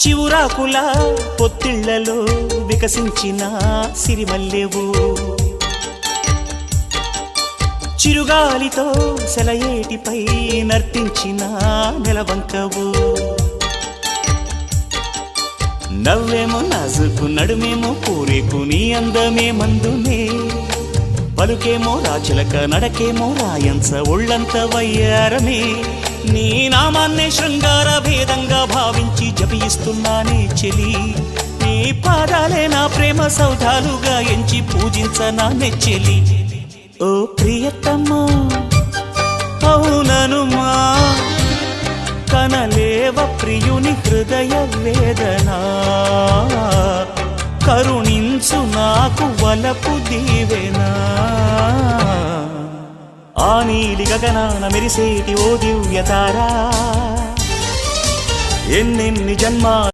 చివురాకుల పొత్తిళ్లలో వికసించిన సిరిమల్లెవు, చిరుగాలితో సెలయేటిపై నర్తించిన నెలవంకవు, నవ్వేమో నాజుకు నడుమేమో పూరేకు నీ అందమే మందునే, పలుకేమో రాచిలక నడకేమో రాయంచ ఒళ్ళంత వయ్యారమే, నీ నామాన్నే శృంగార భేదంగా భావించి జపిస్తున్నానే చెలి, నీ పాదాలే నా ప్రేమ సౌధాలుగా ఎంచి పూజించనా నెచ్చెలి. ఓ ప్రియతమ్మా అవుననుమా, కనలేవ ప్రియుని హృదయ వేదనా, కరుణించు నాకు వలపు దీవెనా. ఆ నీలి గగనాన మెరిసేటి ఓ దివ్యతారా, ఎన్నెన్ని జన్మ